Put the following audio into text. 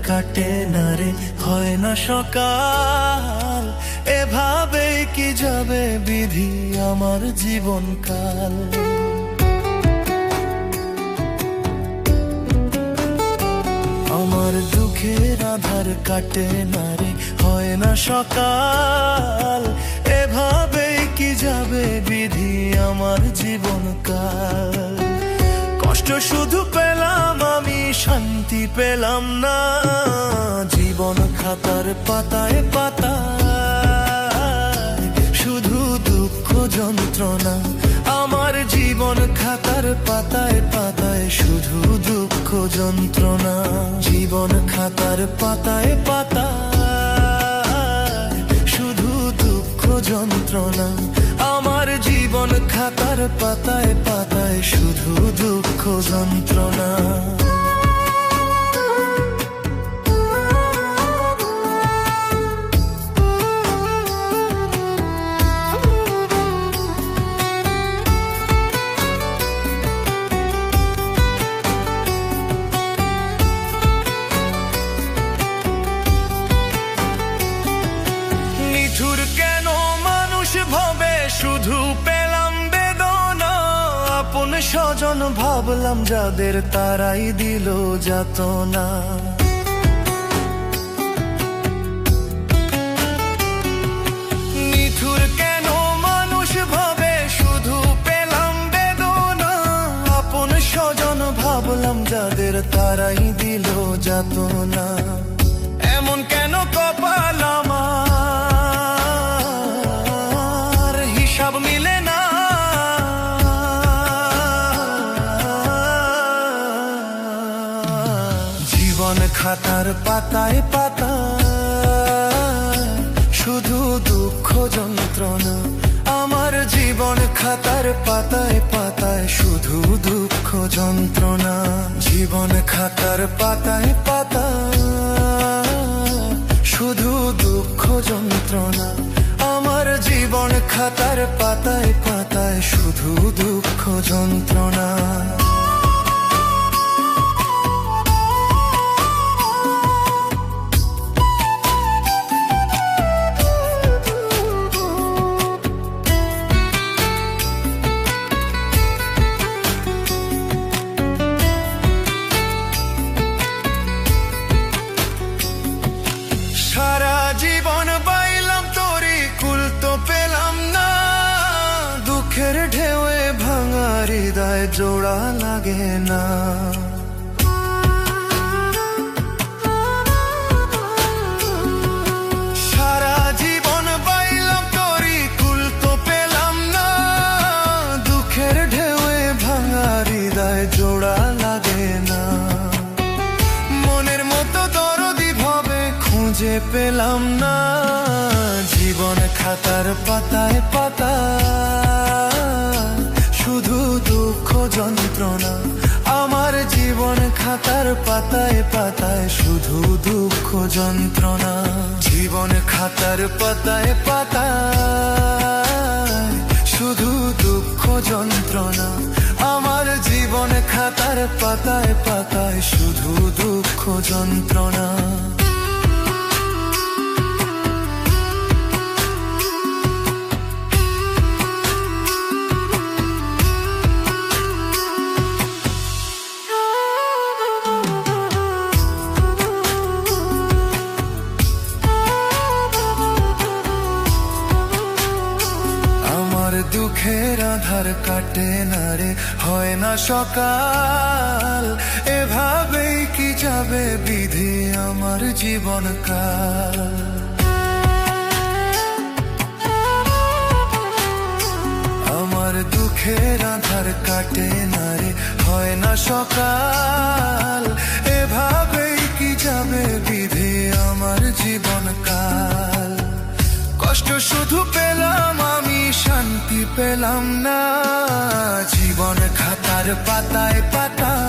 কাটে না রে, হয় না সকাল। এভাবে কি যাবে বিধি আমার জীবনকাল। আমার দুঃখের আধার কাটে না রে, হয় না সকাল। এভাবে কি যাবে বিধি আমার জীবনকাল। কষ্ট শুধু পেলাম আমি, শান্তি পেলাম না। জীবন খাতার পাতায় পাতায় শুধু দুঃখ যন্ত্রণা। আমার জীবন খাতার পাতায় পাতায় শুধু দুঃখ যন্ত্রণা। জীবন খাতার পাতায় পাতায় শুধু দুঃখ যন্ত্রণা। আমার জীবন খাতার পাতায় পাতায় শুধু দুঃখ যন্ত্রণা। কেন মানুষ ভাবে শুধু পেলাম বেদনা। আপন স্বজন ভাবলাম যাদের, তারাই দিল যাতনা। নিঠুর কেন মানুষ ভাবে শুধু পেলাম বেদনা। আপন স্বজন ভাবলাম যাদের, তারাই দিল যাতনা। এমন কেন কপাল আমার, হিসাব মিলে না। জীবন খাতার পাতায় পাতায় শুধু দুঃখ যন্ত্রণা। আমার জীবন খাতার পাতায় পাতায় শুধু দুঃখ যন্ত্রণা। জীবন খাতার পাতায় পাতায় শুধু দুঃখ যন্ত্রণা। আমার জীবন খাতার পাতায় পাতায় শুধু দুঃখ যন্ত্রণা। সারা জীবন বাইলাম তোরি, কুল তো পেলাম না। দুঃখের ঢেউয়ে ভাঙা হৃদয় জোড়া লাগে না। সারা জীবন বাইলাম তোরি, কুল তো পেলাম না। দুঃখের ঢেউয়ে ভাঙা হৃদয় জোড়া লাগে না। মনের মতো দরদি ভাবে খুঁজে পেলাম না। জীবন খাতার পাতায় পাতায় শুধু দুঃখ যন্ত্রণা। আমার জীবন খাতার পাতায় পাতায় শুধু দুঃখ যন্ত্রণা। জীবন খাতার পাতায় পাতায় শুধু দুঃখ যন্ত্রণা। আমার জীবন খাতার পাতায় পাতায় শুধু দুঃখ যন্ত্রণা। দুঃখের আধার কাটে না রে, হয় না সকাল। এভাবেই কি যাবে বিধি আমার জীবনকাল। আমার দুঃখের আধার কাটে না রে, হয় না সকাল। এভাবেই কি যাবে বিধি আমার জীবনকাল। কষ্ট শুধু পেলাম আমি, শান্তি পেলাম না। জীবন খাতার পাতায় পাতায়